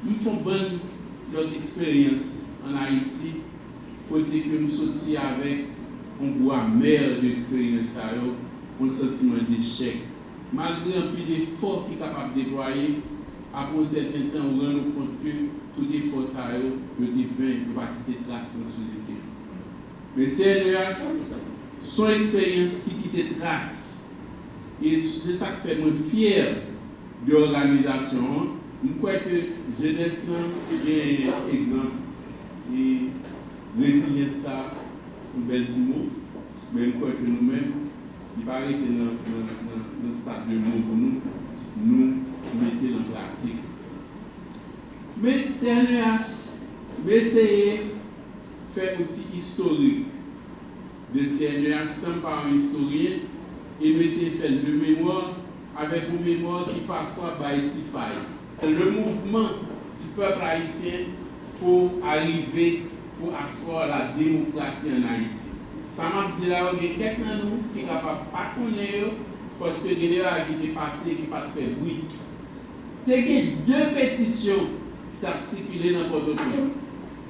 nous faisons bonne notre expérience en Haïti, côté que nous sortis avec un goût amer de l'expérience, un sentiment d'échec. Malgré un peu d'efforts qui est capable de déployer, après un certain temps, on rend compte que tout effort ça le devient ne va quitter trace dans la société. Mais CNEH, son expérience qui quitte trace, et c'est ça qui fait moi fier de l'organisation. Je crois que jeunesse est un exemple et résilience ça un bel mot, mais je crois que nous-mêmes, il paraît que dans le stade de mot pour nous mettons en pratique. Mais CNEH, essayer de faire un outil historique de CNEH sans pas un historien et essayer de faire de mémoire avec une mémoire qui parfois faille. Le mouvement du peuple haïtien pour arriver pour asseoir la démocratie en Haïti. Ça m'a dit là, il y a quelqu'un de nous qui n'est capable de pas connaître parce que les gens qui sont passés qui pas fait oui. Il y a deux pétitions qui ont circulé dans Port-au-Prince.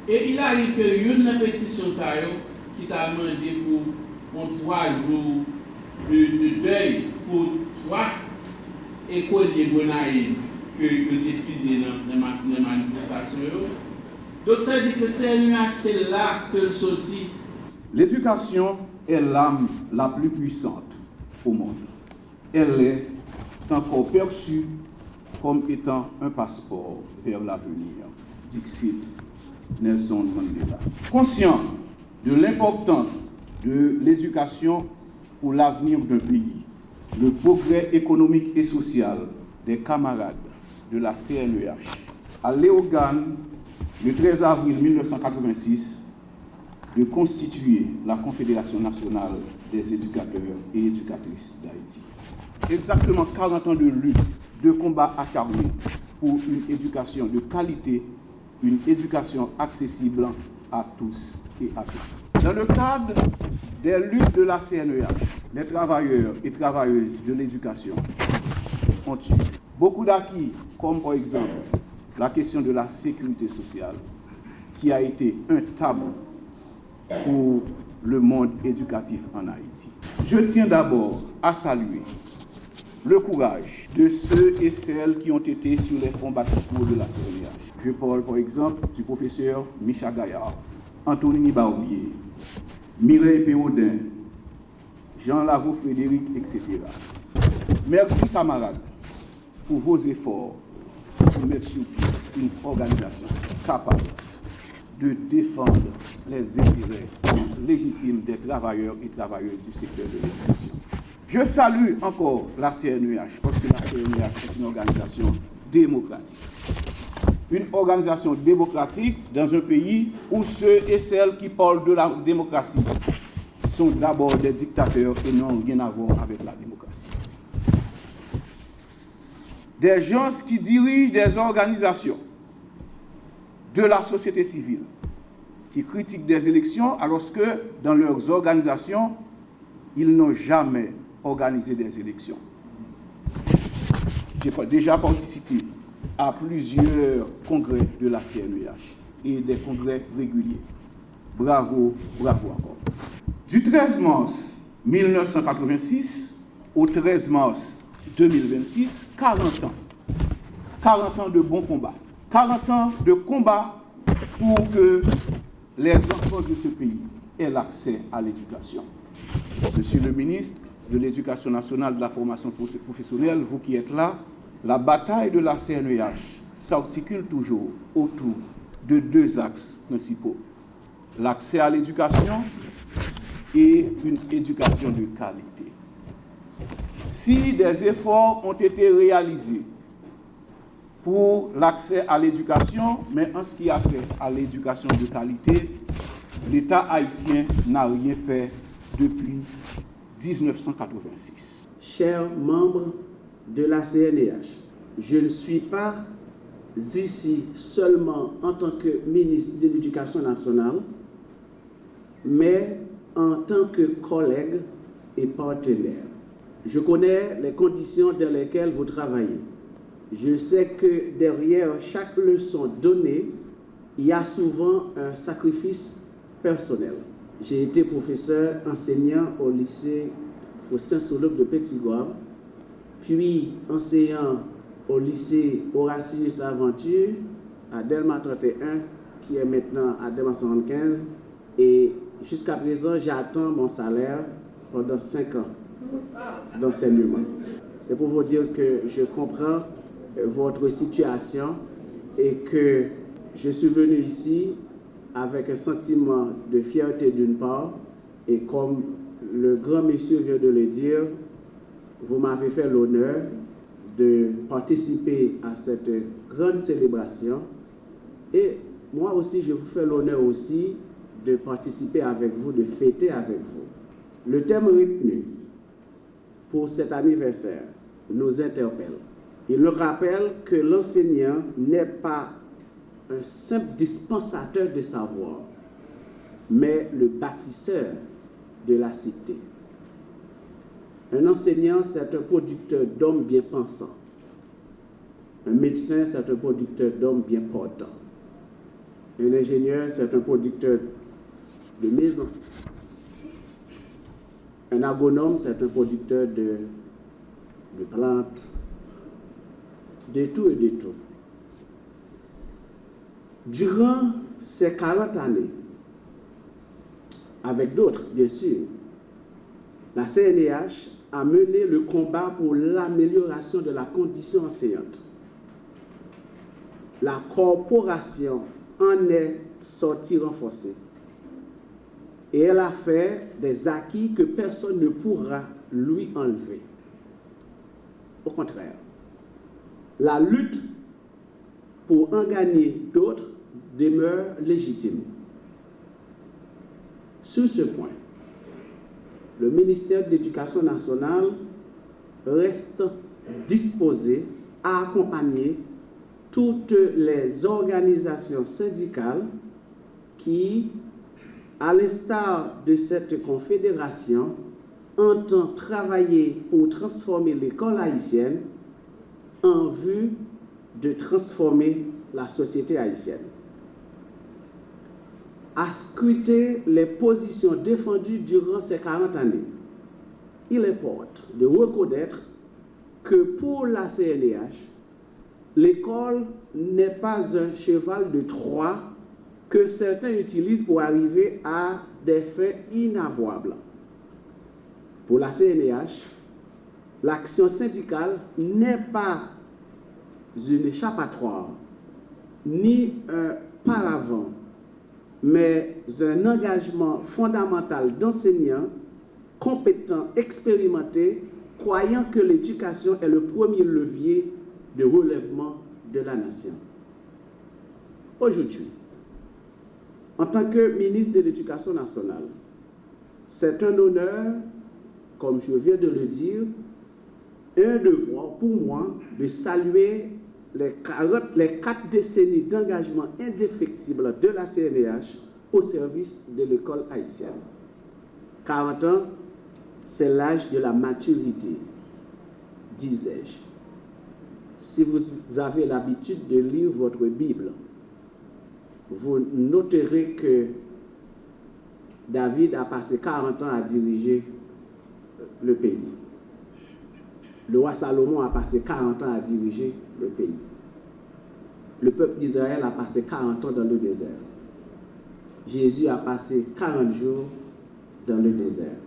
Et il arrive que une pétition qui t'a demandé pour 3 jours de deuil pour 3 écoliers bonaïves que des fusées dans la manifestation. Donc ça veut dire que c'est là que sortit. L'éducation est l'âme la plus puissante au monde. Elle est encore perçue comme étant un passeport vers l'avenir, dixit Nelson Mandela. Conscient de l'importance de l'éducation pour l'avenir d'un pays, le progrès économique et social des camarades de la CNEH à Léogane, le 13 avril 1986, de constituer la Confédération nationale des éducateurs et éducatrices d'Haïti. Exactement 40 ans de lutte, de combat acharné pour une éducation de qualité, une éducation accessible à tous et à toutes. Dans le cadre des luttes de la CNEH, les travailleurs et travailleuses de l'éducation ont eu beaucoup d'acquis, comme par exemple la question de la sécurité sociale, qui a été un tabou pour le monde éducatif en Haïti. Je tiens d'abord à saluer le courage de ceux et celles qui ont été sur les fonds baptismaux de la CNEH. Je parle par exemple du professeur Micha Gaillard, Anthony Barbier, Mireille Pérodin, Jean Lavaux Frédéric, etc. Merci camarades pour vos efforts pour mettre sur pied une organisation capable de défendre les intérêts légitimes des travailleurs et travailleuses du secteur de l'éducation. Je salue encore la CNEH parce que la CNEH est une organisation démocratique. Une organisation démocratique dans un pays où ceux et celles qui parlent de la démocratie sont d'abord des dictateurs et n'ont rien à voir avec la démocratie. Des gens qui dirigent des organisations de la société civile, qui critiquent des élections alors que dans leurs organisations, ils n'ont jamais organisé des élections. J'ai déjà participé à plusieurs congrès de la CNEH et des congrès réguliers. Bravo, bravo encore. Du 13 mars 1986 au 13 mars 2026, 40 ans. 40 ans de bons combats. 40 ans de combat pour que les enfants de ce pays aient l'accès à l'éducation. Monsieur le ministre de l'Éducation nationale, de la formation professionnelle, vous qui êtes là, la bataille de la CNEH s'articule toujours autour de 2 axes principaux. L'accès à l'éducation et une éducation de qualité. Si des efforts ont été réalisés pour l'accès à l'éducation, mais en ce qui a trait à l'éducation de qualité, l'État haïtien n'a rien fait depuis 1986. Chers membres de la CNEH, je ne suis pas ici seulement en tant que ministre de l'Éducation nationale, mais en tant que collègue et partenaire. Je connais les conditions dans lesquelles vous travaillez. Je sais que derrière chaque leçon donnée, il y a souvent un sacrifice personnel. J'ai été professeur enseignant au lycée Faustin Soulouque de Petit-Goâve, puis enseignant au lycée Horatius Laventure à Delma 31, qui est maintenant à Delma 75, et jusqu'à présent, j'attends mon salaire pendant 5 ans d'enseignement. C'est pour vous dire que je comprends votre situation et que je suis venu ici avec un sentiment de fierté d'une part, et comme le grand monsieur vient de le dire, vous m'avez fait l'honneur de participer à cette grande célébration, et moi aussi je vous fais l'honneur aussi de participer avec vous, de fêter avec vous. Le thème retenu pour cet anniversaire nous interpelle. Il nous rappelle que l'enseignant n'est pas un simple dispensateur de savoir, mais le bâtisseur de la cité. Un enseignant, c'est un producteur d'hommes bien pensants. Un médecin, c'est un producteur d'hommes bien portants. Un ingénieur, c'est un producteur de maisons. Un agronome, c'est un producteur de plantes, de tout et de tout. Durant ces 40 années, avec d'autres, bien sûr, la CNEH a mené le combat pour l'amélioration de la condition enseignante. La corporation en est sortie renforcée. Et elle a fait des acquis que personne ne pourra lui enlever. Au contraire, la lutte pour en gagner d'autres demeure légitime. Sur ce point, le ministère de l'Éducation nationale reste disposé à accompagner toutes les organisations syndicales qui, à l'instar de cette confédération, entendent travailler pour transformer l'école haïtienne en vue de transformer la société haïtienne. À scruter les positions défendues durant ces 40 années, il importe de reconnaître que pour la CNEH, l'école n'est pas un cheval de Troie que certains utilisent pour arriver à des fins inavouables. Pour la CNEH, l'action syndicale n'est pas une échappatoire, ni un paravent, mais un engagement fondamental d'enseignants compétents, expérimentés, croyant que l'éducation est le premier levier de relèvement de la nation. Aujourd'hui, en tant que ministre de l'Éducation nationale, c'est un honneur, comme je viens de le dire, et un devoir pour moi de saluer les 4 décennies d'engagement indéfectible de la CNEH au service de l'école haïtienne. 40 ans, c'est l'âge de la maturité, disais-je. Si vous avez l'habitude de lire votre Bible, vous noterez que David a passé 40 ans à diriger le pays. Le roi Salomon a passé 40 ans à diriger le pays. Le peuple d'Israël a passé 40 ans dans le désert. Jésus a passé 40 jours dans le désert.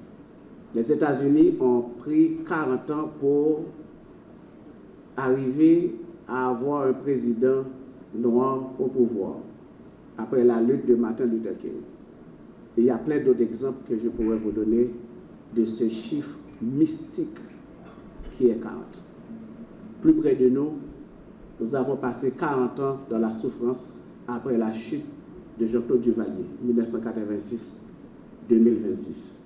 Les États-Unis ont pris 40 ans pour arriver à avoir un président noir au pouvoir, après la lutte de Martin Luther King. Et il y a plein d'autres exemples que je pourrais vous donner de ce chiffre mystique qui est 40. Plus près de nous, nous avons passé 40 ans dans la souffrance après la chute de Jean-Claude Duvalier, 1986-2026.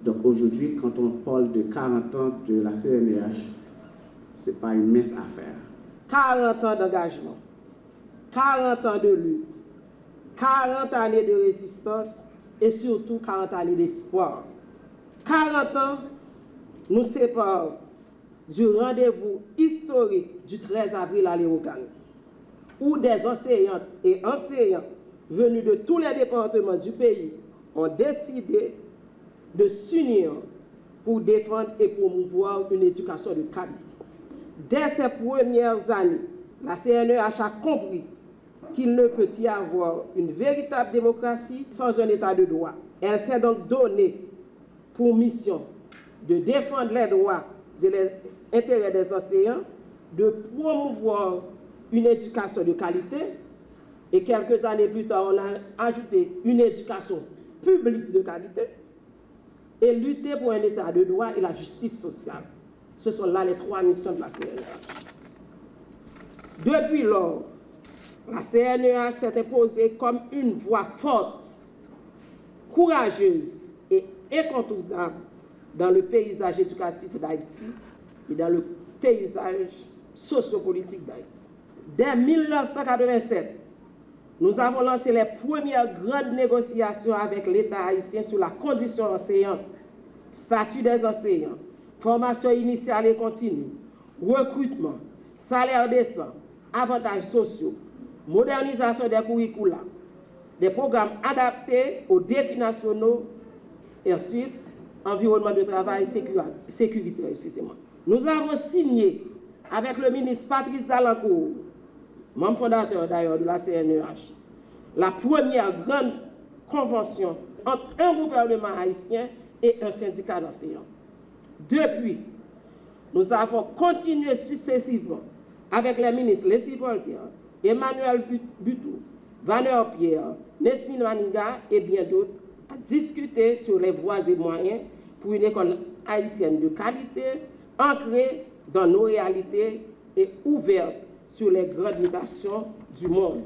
Donc aujourd'hui, quand on parle de 40 ans de la CNEH, ce n'est pas une mince affaire. 40 ans d'engagement, 40 ans de lutte, 40 années de résistance et surtout 40 années d'espoir. 40 ans nous séparent du rendez-vous historique du 13 avril à l'Érogan, où des enseignantes et enseignants venus de tous les départements du pays ont décidé de s'unir pour défendre et promouvoir une éducation de qualité. Dès ses premières années, la CNEH a compris qu'il ne peut y avoir une véritable démocratie sans un état de droit. Elle s'est donc donnée pour mission de défendre les droits et les intérêts des enseignants, de promouvoir une éducation de qualité, et quelques années plus tard, on a ajouté une éducation publique de qualité, et lutter pour un état de droit et la justice sociale. Ce sont là les 3 missions de la CNEH. Depuis lors, la CNEH s'est imposée comme une voix forte, courageuse et incontournable dans le paysage éducatif d'Haïti et dans le paysage sociopolitique d'Haïti. Dès 1987, nous avons lancé les premières grandes négociations avec l'État haïtien sur la condition enseignante, statut des enseignants, formation initiale et continue, recrutement, salaire décent, avantages sociaux, modernisation des curricula, des programmes adaptés aux défis nationaux et ensuite environnement de travail sécuritaire. Nous avons signé avec le ministre Patrice Dalancourt, membre fondateur d'ailleurs de la CNEH, la première grande convention entre un gouvernement haïtien et un syndicat d'enseignants. Depuis, nous avons continué successivement avec les ministres Leslie Voltaire, Emmanuel Butou, Vanner Pierre, Nesmine Maninga et bien d'autres à discuter sur les voies et moyens pour une école haïtienne de qualité, ancrée dans nos réalités et ouverte sur les grandes mutations du monde.